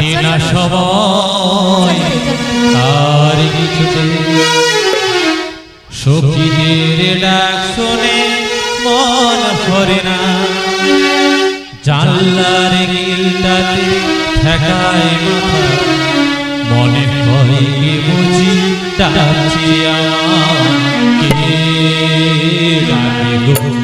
জানি না সময় আর কিছুতে সখীদের ডাক শুনে মন ভরে না জানলার গিলটাতে ঠেকায় মাথা মনে হয় কি বুঝি ডাকছি আমার কে ডাকে গো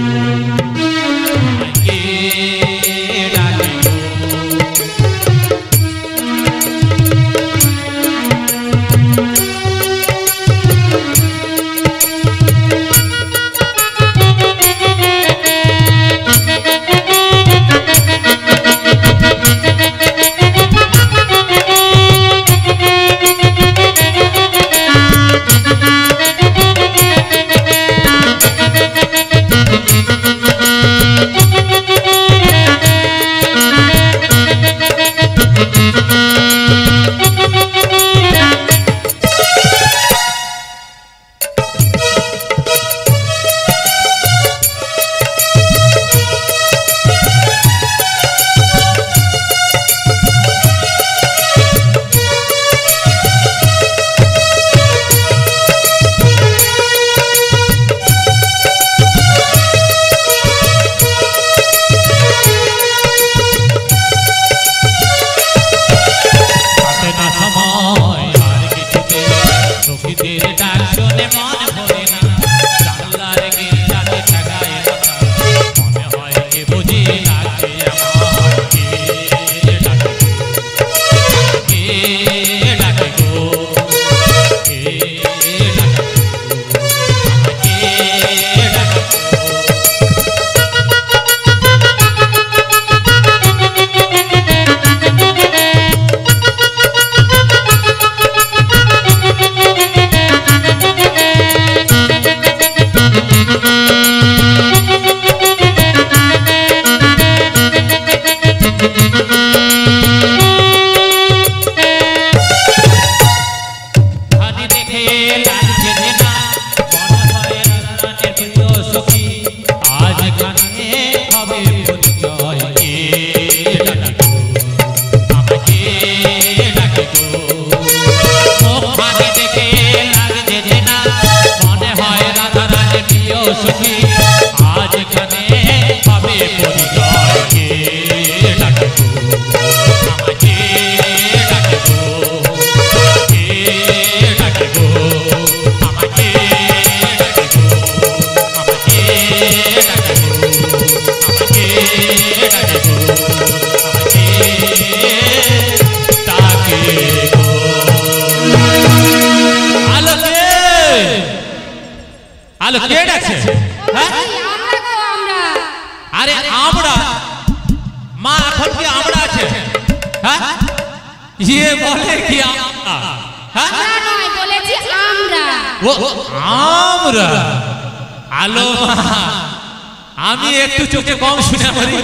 আমি একটু চোখে কম শুনে পারি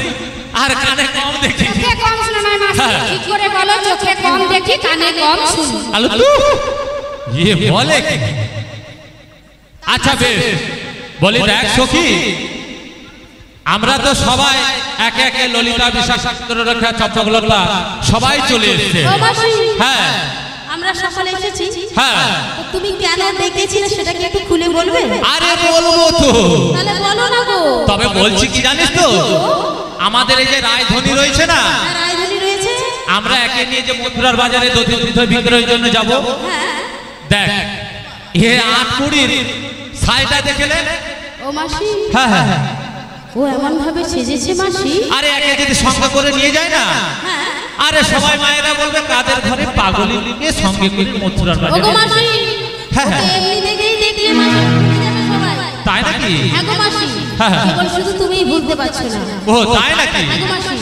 আর কানে কম দেখি চোখে কম শুনে নয় মাসি ঠিক করে বলো চোখে কম দেখি কানে কম শুনি আলো তো ये বলে কি আচ্ছা বেশ বলি দেখ সখী আমরা তো সবাই একে একে ললিতা বিশাখাত্র রেখা চপ্পকলতা সবাই চলে এসেছে হ্যাঁ আমরা সকলে এসেছি হ্যাঁ তুমি কেন ডেকেছিলে সেটা কি একটু খুলে বলবে আরে বলবো তো তাহলে বলো না গো তবে বলছি কি জানিস তো আমাদের এই যে রায়ধনী রয়েছে না রায়ধনী রয়েছে আমরা একে নিয়ে যে মথুরার বাজারে দধি বিক্রয়ের জন্য যাব হ্যাঁ দেখ এই ৮-২০ সাইডা দেখলে ও মাসি হ্যাঁ হ্যাঁ ও এমন ভাবে সেজেছে মাসি আরে একে যদি সঙ্গে করে নিয়ে যায় না হ্যাঁ আরে সবাই মায়েরা বলবে কাদের ঘরে পাগলি নিয়ে সঙ্গে করে মথুরার বাজারে ওগো মাসি হ্যাঁ এমনি দেখেই দেখলে মাসি যাবে সবাই তাই নাকি হ্যাঁ গো মাসি হ্যাঁ কেবল শুধু তুমিই বুঝতে পারছো না ও তাই নাকি হ্যাঁ গো মাসি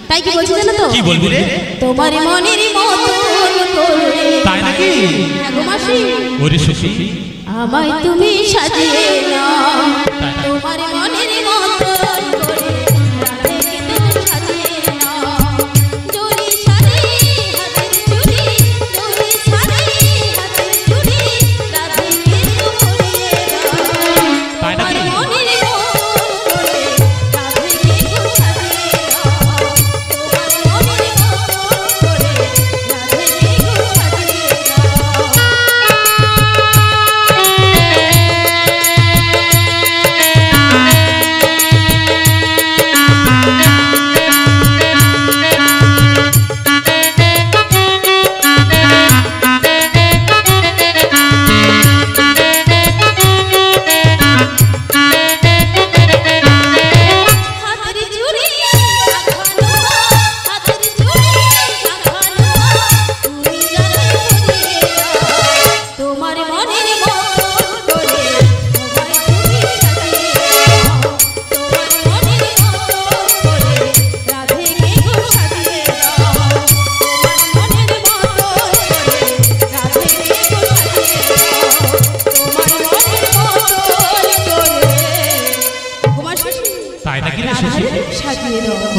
তাই কি বলছিস জানো তো কি বলবি রে তোমার মনের মতো করে তাই নাকি হ্যাঁ গো মাসি ওরে সুখী আমায় তুমি সাজিয়ে নাও তোমার মনের মতো করে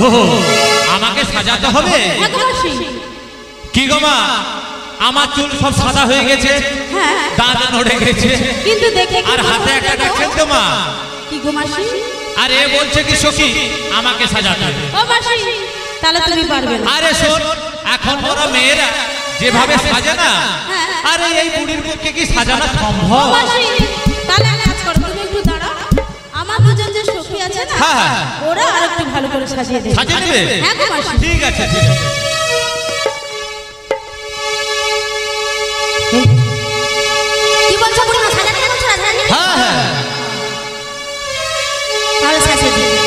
ও আমাকে সাজাতে হবে? কি গো মা, আমার চুল সব সাদা হয়ে গেছে, দাঁত নড়ে গেছে, কিন্তু দেখে আর হাতে একটা দেখছেন তো মা। কি গো মাসি? আরে বলছে কি সখী আমাকে সাজাতে। ও মাসি তাহলে তুমি পারবে না। আরে শোন, এখন বড় মেয়েরা যেভাবে সাজে না, আরে এই বুড়ির পক্ষে কি সাজানো সম্ভব? মাসি তাহলে আমি কাজ করব, তুমি একটু দাঁড়াও, আমার দুজন যে সখী আছে না ওরা আর একটু ভালো করে সাজিয়ে দেবে। সাজিয়ে দেবে? হ্যাঁ গো মাসি। ঠিক আছে ঠিক আছে। কি বলছো বুড়ি মা, সাজাতে বলছো না? হ্যাঁ হ্যাঁ তাহলে সাজিয়ে দেবে।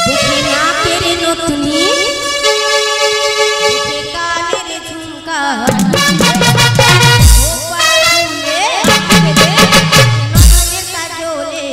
দেখে না তেরে নতুনি, দেখে কানের ঝুমকা, ও পায়ে দেখে নয়নের কাজলে,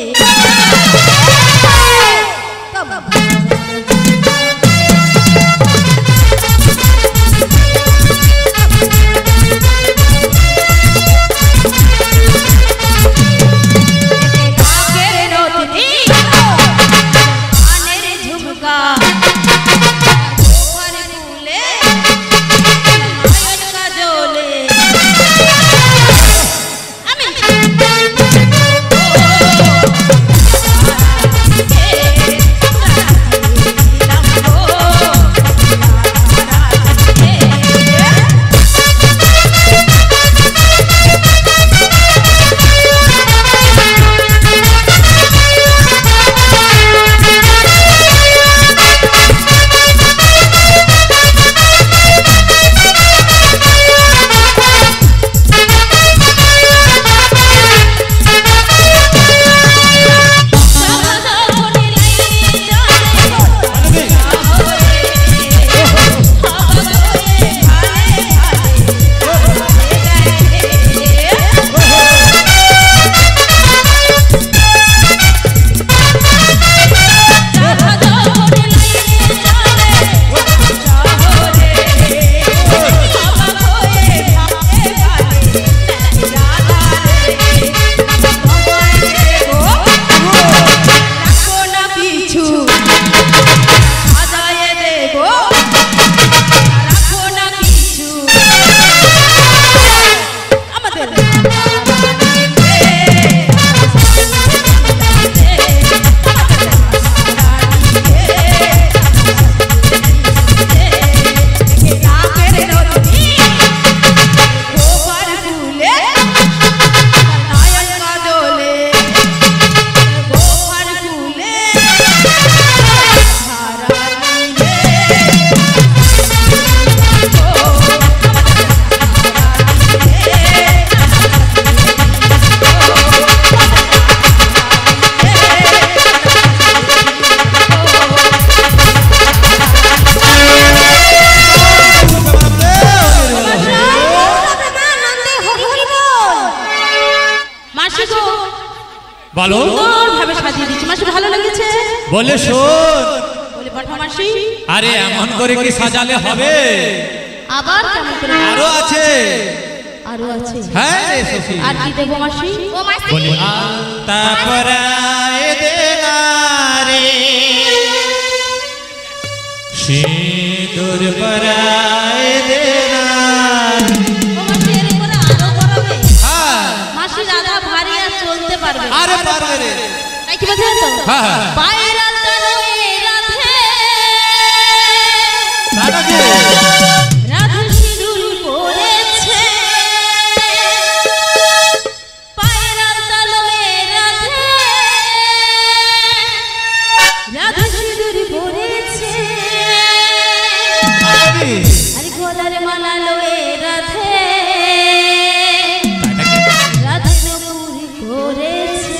বলো ভাবে সাজিয়ে দিচ্ছি মাসি, ভালো লেগেছে? বলে শোন, বলে পাঠা মাসি, আরে এমন করে কি সাজালে হবে? আবার কেমন করে? আরো আছে, আরো আছে। হ্যাঁ রে সখী, আর কি দেব মাসি? ও মাসি বলে আলতা পরায় দে না রে, সিঁদুর পরায় দে না। ও মাসি এর উপরে আরো পরাবে? হ্যাঁ মাসি, রাধা ভারী আর চলতে পারবে? আরে পারবে রে। তাই কি বলছেন তো? হ্যাঁ পায়ের আলতা লয়ে রাধে, রাধে রাধে সিঁদুর পরেছে, পায়ের আলতা লয়ে রাধে, রাধে সিঁদুর পরেছে, আরে গলার মালা লয়ে রাধে, রাধে নপুরি করেছে।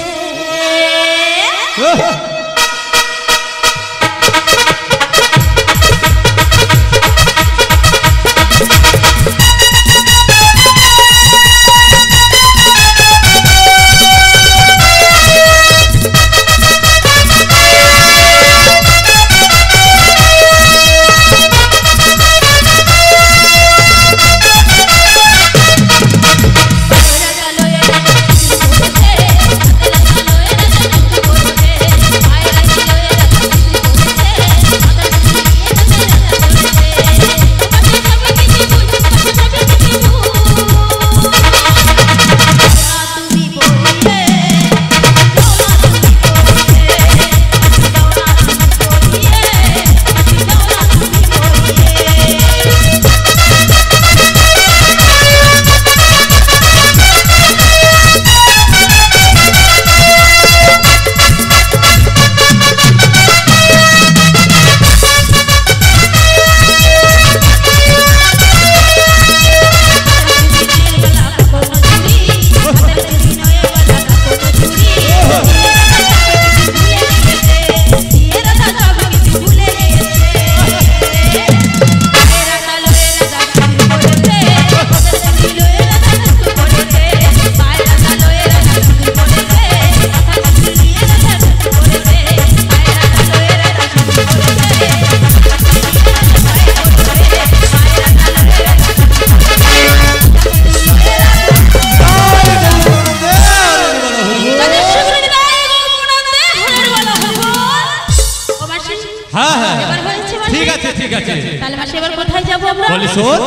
বলি শোন,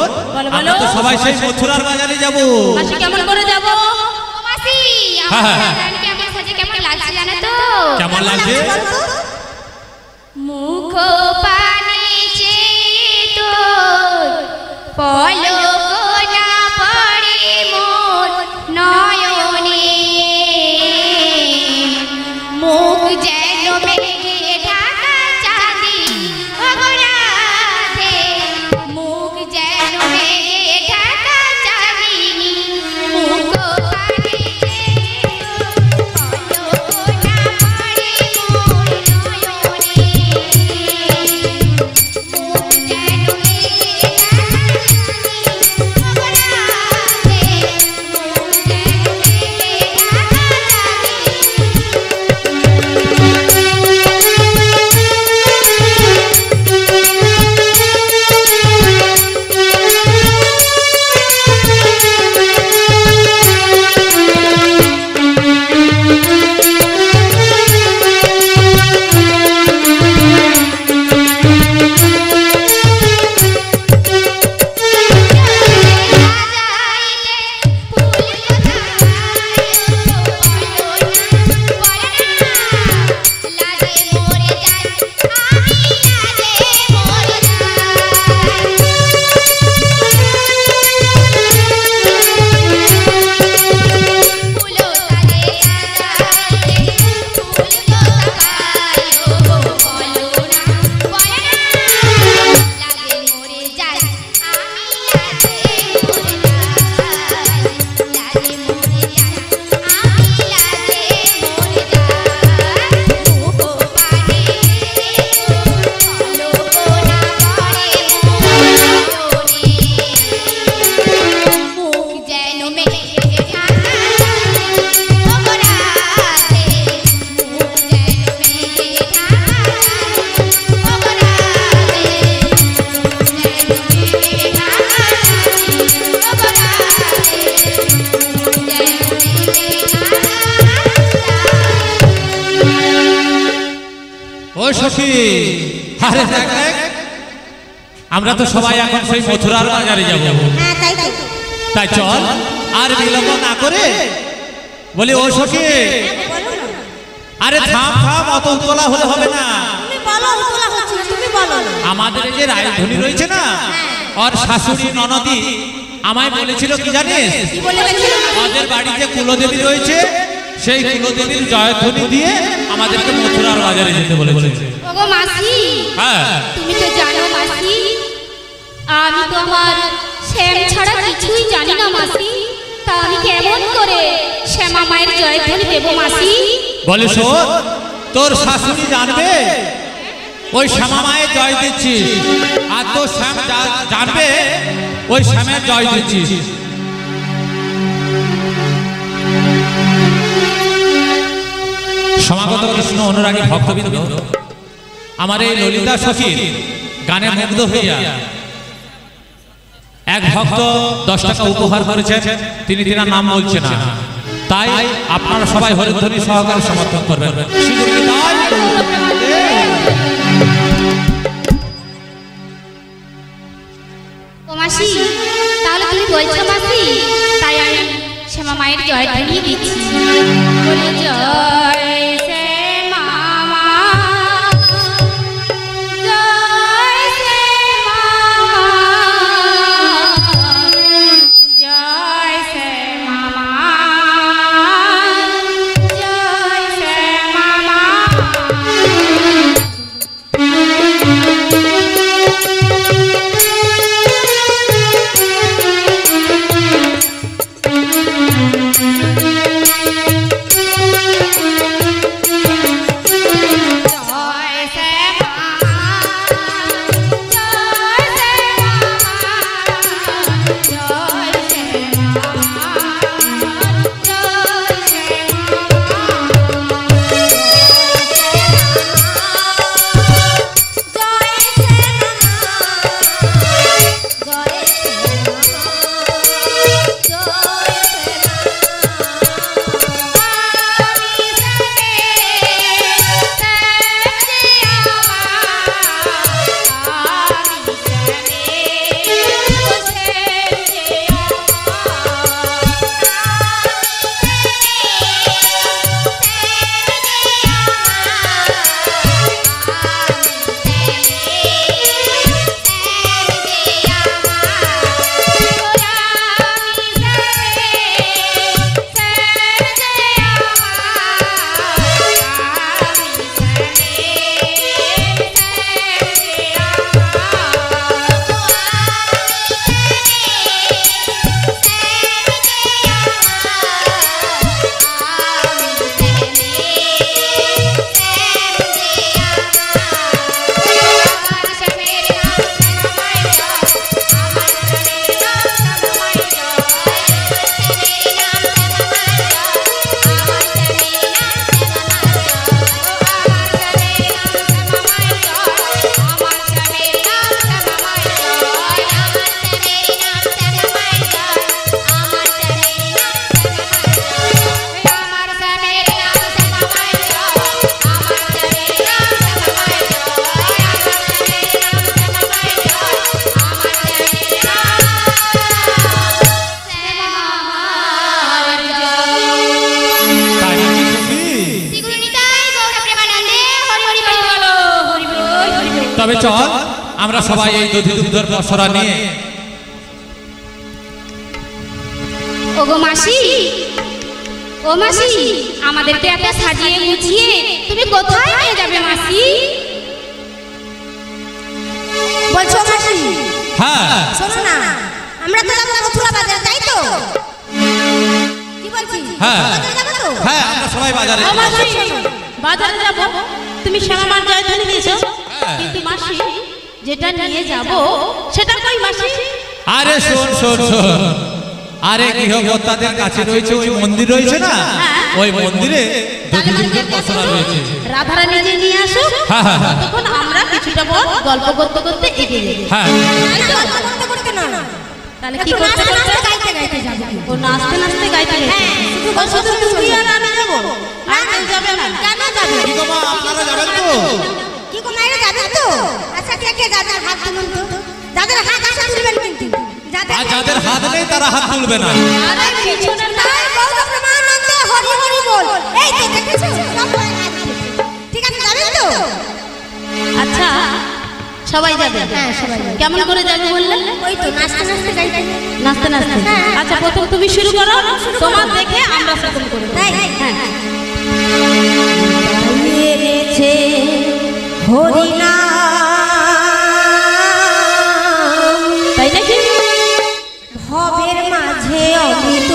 আমরা তো সবাই সেই মথুরার বাজারে যাব। মাসি কেমন করে যাব? মাসি আমার রানীকে আমার সাজে কেমন লাগছে জানো তো? কেমন লাগছে? মুখ পানে তোর পলক না পড়ে মোর নয়নে, মুখ যেন মেঘে ঢাকা চাঁদি অগরাধে, মুখ যেন মেঘে ঢাকা চাঁদি, মুখ পানে পলক না পড়ে মোর নয়নে, মুখ যেন মেঘে ঢাকা সখী, আরে দেখ দেখ, আমরা তো সবাই এখন সেই মথুরার বাজারে যাব। হ্যাঁ তাই তো। তাই চল আর বিলম্ব না করে বলি ও সখী, আরে থাম থাম, অত উতলা হলে হবে না। তুমি বলো, উতলা হচ্ছে না, তুমি বলো। আমাদের এই যে রায়ধনী রয়েছে না, ওর শাশুড়ি ননদি আমায় বলেছিল কি জানিস? কি বলেছিল? ওদের বাড়িতে কুলদেবী রয়েছে, সেই কুলদেবীর জয়ধ্বনি দিয়ে আমাদেরকে মথুরার বাজারে যেতে বলেছে। ওগো মাসি, হ্যাঁ তুমি তো জানো মাসি, আমি তো আমার শ্যাম ছাড়া কিছুই জানি না মাসি, তা আমি কেমন করে শ্যামা মায়ের জয়ধ্বনি দেব মাসি? বলে শোন, তোর শাশুড়ি জানবে ওই শ্যামা মায়ের জয় দিচ্ছিস, আর তোর শ্যাম জানবে ওই শ্যামের জয় দিচ্ছিস। সমাগত কৃষ্ণ অনুরাগী ভক্তবৃন্দ, আমার এই ললিতা সখীর গানে মুগ্ধ হইয়া এক ভক্ত 10 টাকা উপহার করেছেন, তিনি তিনার নাম বলছে না, তাই আপনারা সবাই হরিধ্বনি সহকারে সমর্থন করবেন। ও মাসি, তাহলে তুমি বলছো মাসি, তাই আমি শ্যামা মায়ের জয়ধ্বনি দিচ্ছি। বলে জয় শ্যামা মা, জয় শ্যামা মা, জয় শ্যামা মা, জয় শ্যামা মা। চল আমরা সবাই এই দধি দুধের পসরা নিয়ে। ওগো মাসি, ও মাসি, আমাদেরকে এত সাজিয়ে গুছিয়ে তুমি কোথায় নিয়ে যাবে মাসি? বলছো মাসি? হ্যাঁ শোনো না, আমরা তো যাবো মথুরা বাজার, তাই তো? কি বলছিস? হ্যাঁ বাজারে যাবো তো? হ্যাঁ আমরা সবাই বাজারে ও মাসি, বাজারে যাব। তুমি শ্যামামার জয়ধ্বনি দিয়েছো, কিন্তু মাসি যেটা নিয়ে যাব সেটা কই মাসি? আরে শোন শোন শোন, আরে গৃহকর্তাদের কাছে রয়েছে ওই মন্দির রয়েছে না, ওই মন্দিরে দধি দুধের পসরা রয়েছে। রাধারা নিজে নিয়ে আসো, হ্যাঁ, হ্যাঁ, হ্যাঁ। তখন আমরা কিছুটা পর গল্প করতে করতে এগিয়ে যাব। হ্যাঁ আরে গল্প করতে করতে না, তাহলে কি একটু করতে নাচতে করতে? নাচতে গাইতে গাইতে যাবো। ও নাচতে নাচতে গাইতে গাইতে? হ্যাঁ, ও শুধু তুমি আর আমি যাব? আর কেউ যাবে না? কেন যাবে? কি গো মা, আপনারা যাবেন তো? কি গো মায়েরা যাবেন তো? আচ্ছা কে কে যাদের হাত তুলুন তো? যাদের হাত আছে তুলবেন কিন্তু। আর যাদের হাত নেই তারা হাত তুলবে না। আরে পিছনের তাই গৌর ব্রহ্মানন্দে হরি হরি বল। এই তো দেখেছো? সব হয়ে গেছে। ঠিক আছে যাবেন তো? আচ্ছা, সবাই যাবে? হ্যাঁ, সবাই যাবে। কেমন করে যাবে বললে? ওই তো নাচতে নাচতে গাইতে। নাচতে নাচতে? হ্যাঁ। আচ্ছা, প্রথম তুমি শুরু করো, তোমার দেখে আমরা সেরকম করে দেব। তাই? হ্যাঁ। গাইছে হরি নাম, তাই নাকি? ভবের মাঝে অমৃত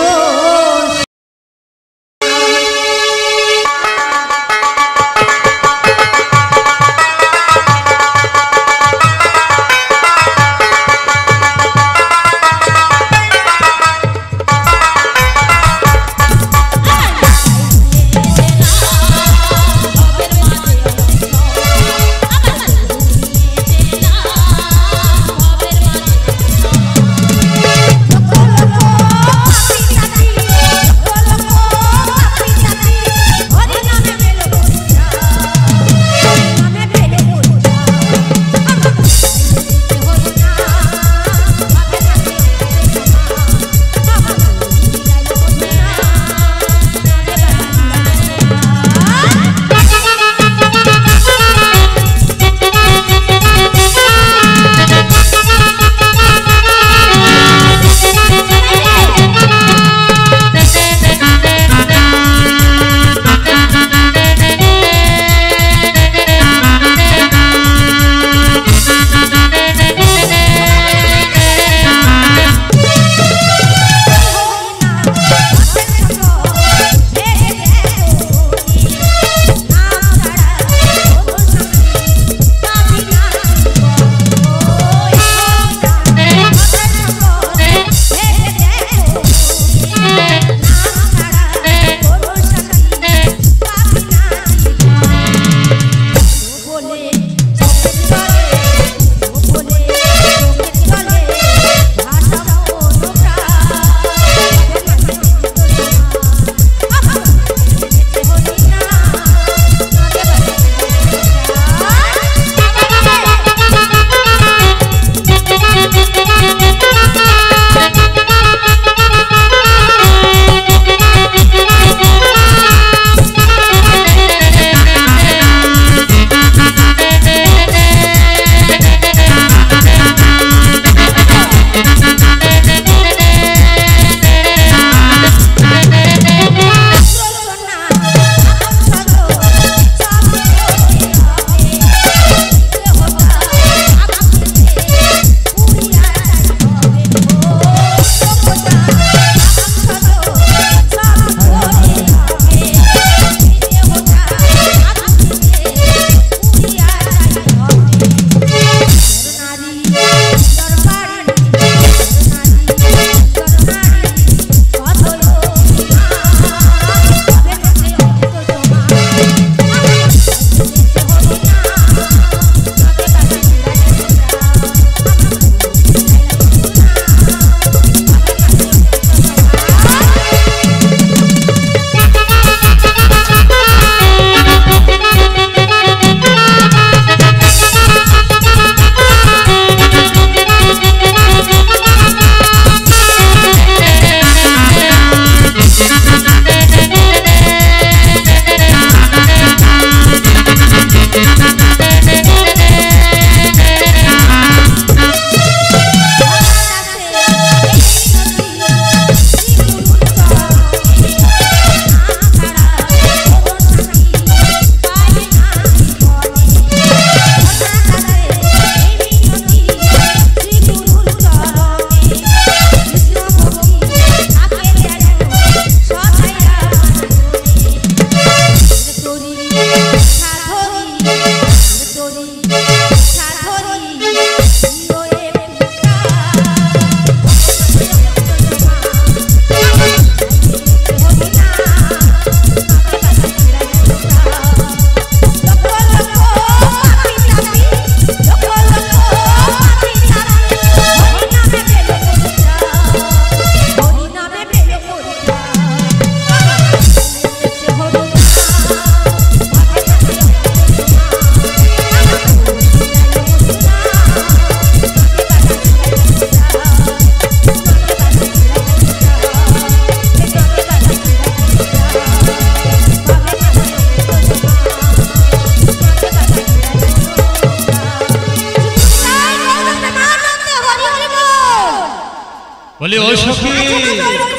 বলি ও সখী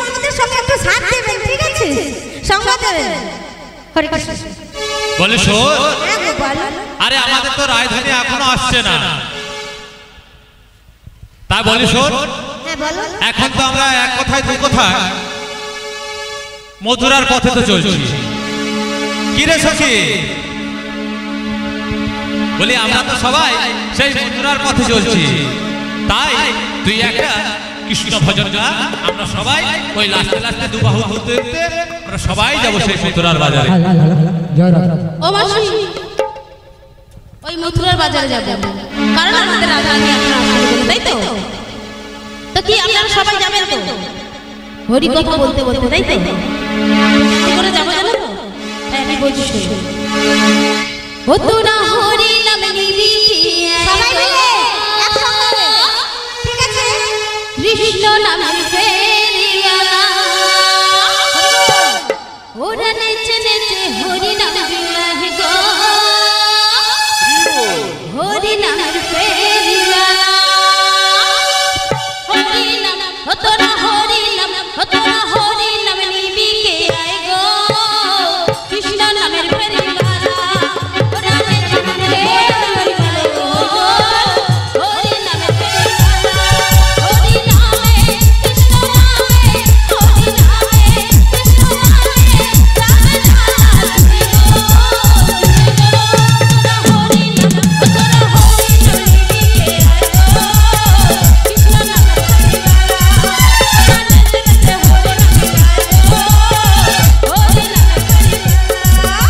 আমাদের সঙ্গে একটু সাথ দেবেন, ঠিক আছে? সঙ্গ দেবেন। হরে কৃষ্ণ। বলি শোন, হ্যাঁ গোপাল। আরে আমাদের তো রাজধানী এখনো আসছে না, তাই বলি শোন, হ্যাঁ বলো। এখন তো আমরা এক কথায় দু কথায় মথুরার পথে তো চলছি। কি রে সখী? বলি আমরা তো সবাই সেই মথুরার পথে চলছি, তাই তুই একটা কৃষ্ণ ভজন গা, আমরা সবাই ওই লাস্টে লাস্টে দুবাহু ধরতে ধরতে আমরা সবাই যাবো সেই মথুরার বাজারে। ও মাসি, ওই মথুরার বাজারে যাবে, কারণ আমাদের রাজধানী এখন আসবে বলে, তাই তো? তো কি আপনারা সবাই যাবেন তো? হরি কথা বলতে বলতে, তাই তো? কি করে যাবো জানো তো? তাই আমি বলছি শোনো। ও তোরা হরি নাম নিবি সবাই মিলে একসঙ্গে, ঠিক আছে? কৃষ্ণ নামের ফেরিওয়ালা, ওরা নেচে নেচে হরি নাম বিলাহে গো, হরি নামের ফেরিওয়ালা, হরি নাম ও তোরা হরি নাম, ও তোরা হরি নাম নিবি কে আয় গো, কৃষ্ণ নামের ফেরিওয়ালা, ওরা নেচে নেচে হরি বলে গো, হরি নামের ফেরিওয়ালা, হরি নামে কৃষ্ণ নামে, হরি নামে কৃষ্ণ নামে, রাধে রাধে গো, তোরা হরি নাম, ও তোরা হরি নাম নিবি কে আয় গো, কৃষ্ণ নামের ফেরিওয়ালা, ওরা নেচে নেচে হরি নাম গায় গো, হরি নামের ফেরিওয়ালা।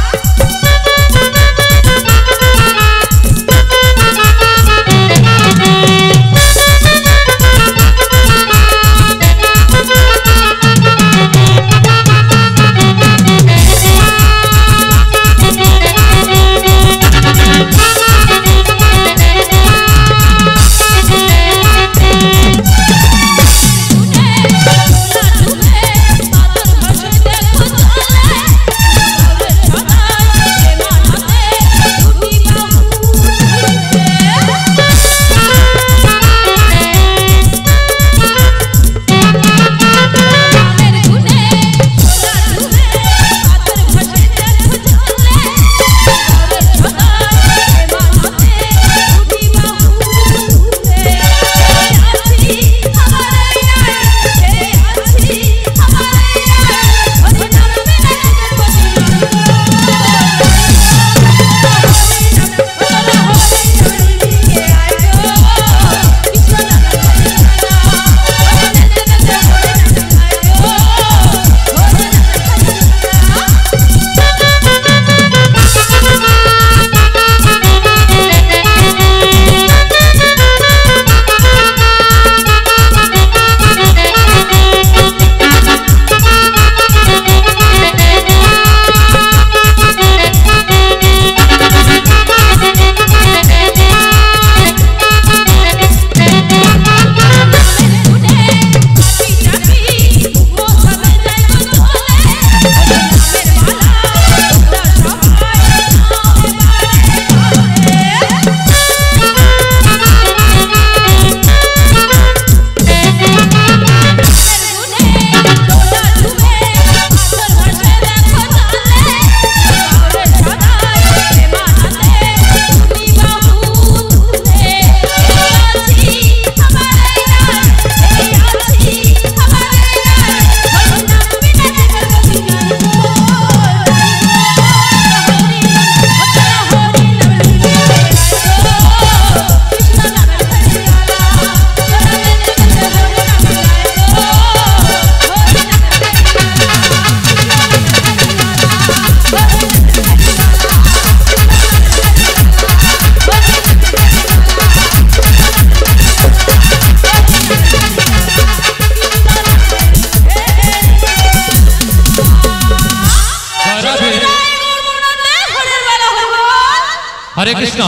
হরে কৃষ্ণ।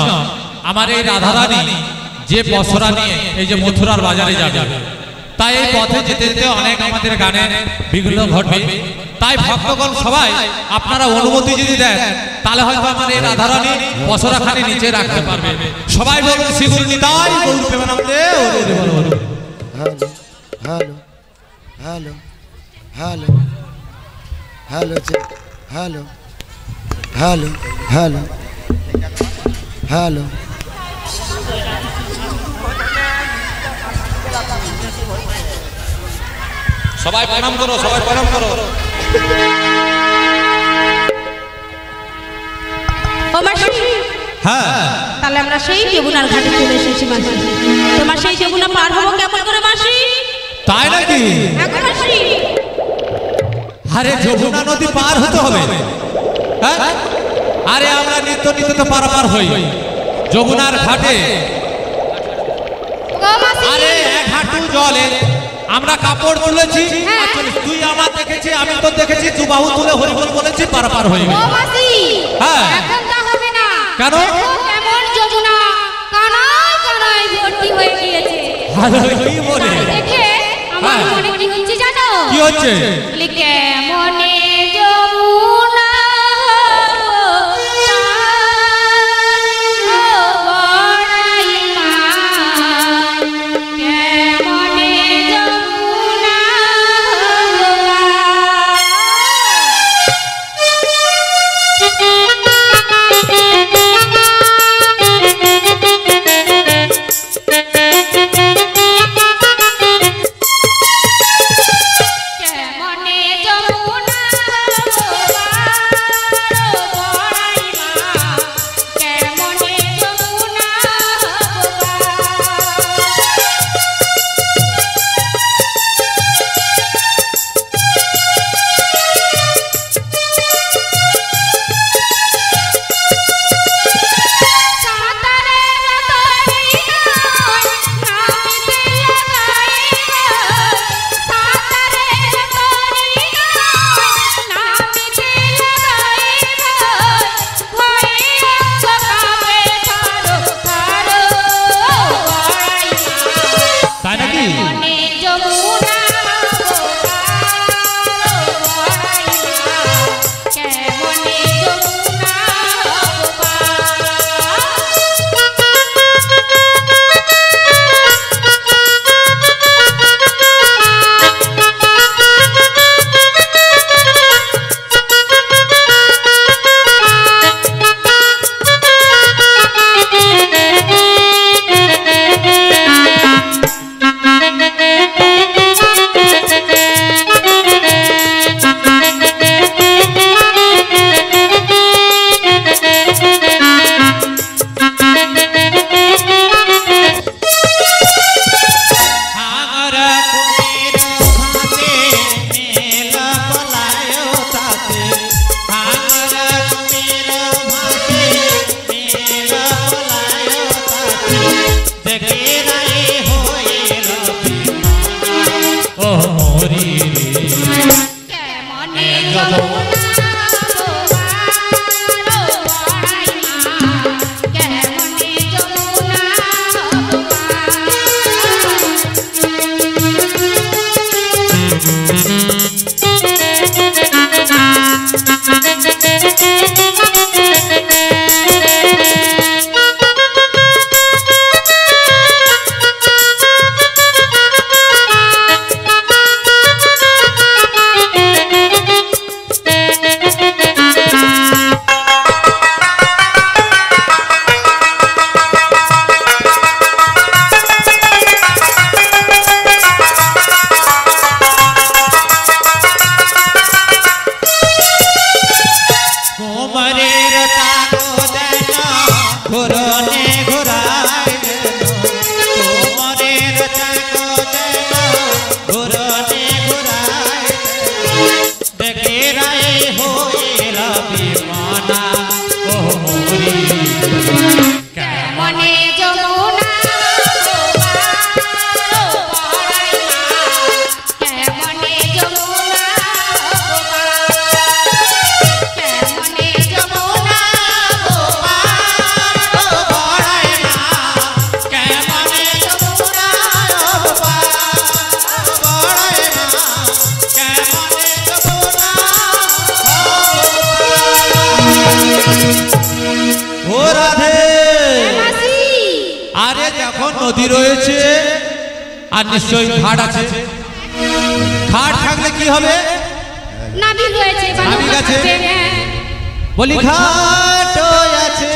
আমার এই রাধারানী যে বছরা নিয়ে এই যে মথুরার বাজারে যাবে, তাই এই পথে যেতে যেতে অনেক আমাদের গানে বিঘ্ন ঘটবে। তাই ভক্তগণ সবাই আপনারা অনুমতি যদি দেন, তাহলে হয়তো আমার এই রাধারানী বছরাখানি নিচে রাখতে পারবে। সবাই বলুন শ্রী গুরু নিতাই গৌর প্রেমানন্দে। Hello hello hello hello hello check hello hello hello hello সবাই প্রণাম করো সবাই প্রণাম করো ও মাসি হ্যাঁ তাহলে আমরা সেই যমুনার ঘাটে চলে এসেছি মাসি তোমার সেই যমুনা পার হবো কেমন করে মাসি তাই নাকি এখন মাসি আরে যমুনা নদী পার হতে হবে হ্যাঁ আরে আমরা নিত্য নিত্য তো পারাপার হই যমুনার ঘাটে আরে এক হাঁটু জলে আমরা কাপড় তুলেছি তুই আমার দেখেছি আমি তো দেখেছি দু বাহু তুলে হরিবল বলেছি পারাপার হই ও মাসি হ্যাঁ এখন তা হবে না কেন কেমন যমুনা কানায় কানায় ভর্তি হয়ে গিয়েছে আরে কি বলে দেখে আমার মনে কি হচ্ছে জানো কি হচ্ছে কেমনে যমুনা নদী রয়েছে আর নিশ্চয়ই ঘাট আছে ঘাট থাকলে কি হবে? নাভি রয়েছে বা নাভি নৌকা আছে। থাকবে, হ্যাঁ। বলি ঘাট আছে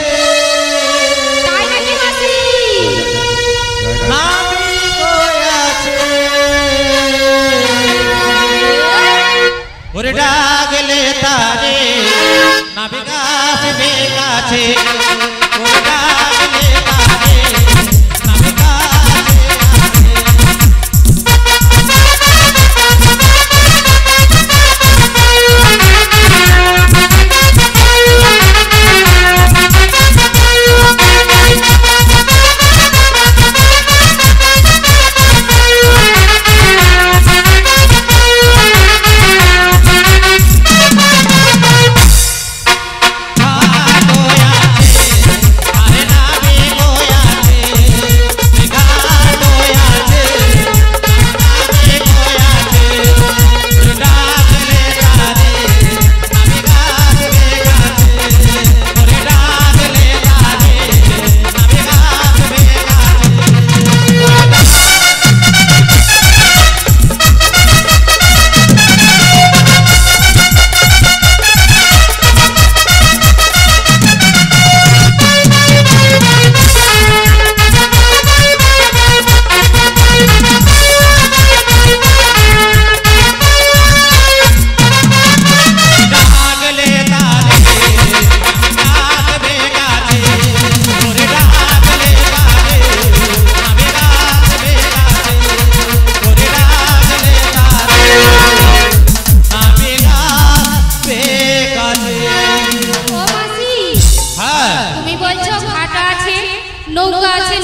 তাই নাকি মাসি? নাভি আছে ওরে ডাকলে তারে নাভি আসবে কাছে ওরে ডাকলে তারে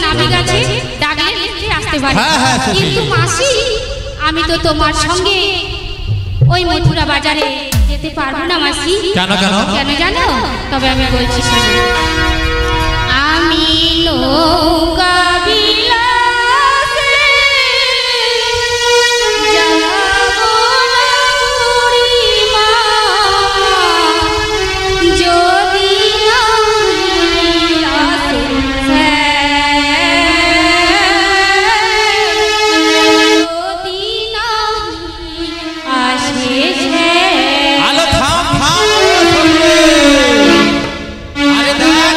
নাভি আছে, ডাকলে নিশ্চয়ই আসতে পারে। হ্যাঁ, হ্যাঁ, সখী। কিন্তু মাসি, আমি তো তোমার সঙ্গে ওই মথুরা বাজারে যেতে পারবো না মাসি। কেন কেন? কেন জানো? তবে আমি বলছি শোনো। আমি নৌকা বিলাসে যাব না বুড়িমা, যদি না বিলাসে যদি না আসে আলো থাম থাম আরে দেখ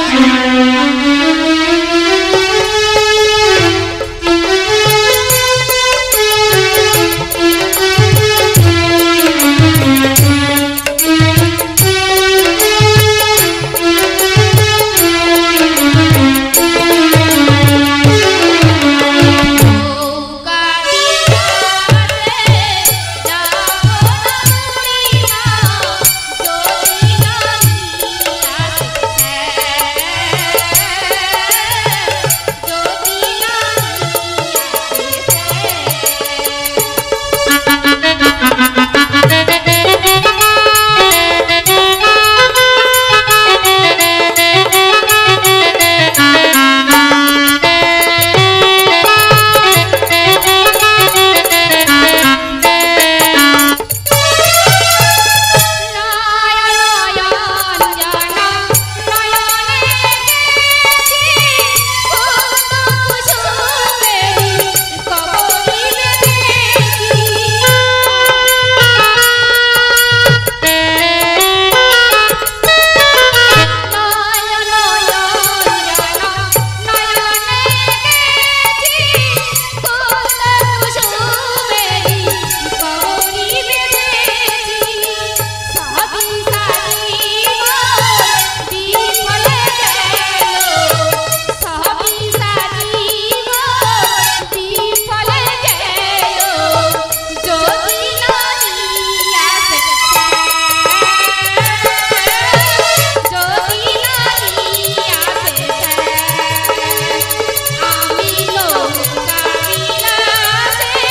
নৌকা বিলাসে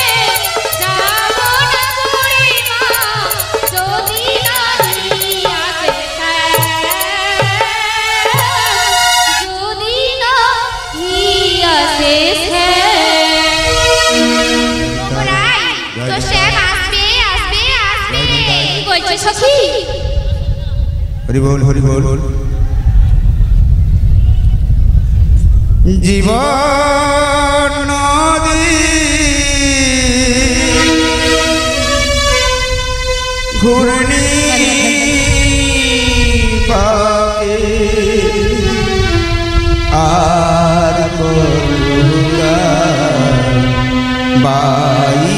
যাব না বুড়িমা, যদি না যদি না হরি বল হরি বল। জীবন নদী ঘূর্ণি পাকে আর বাই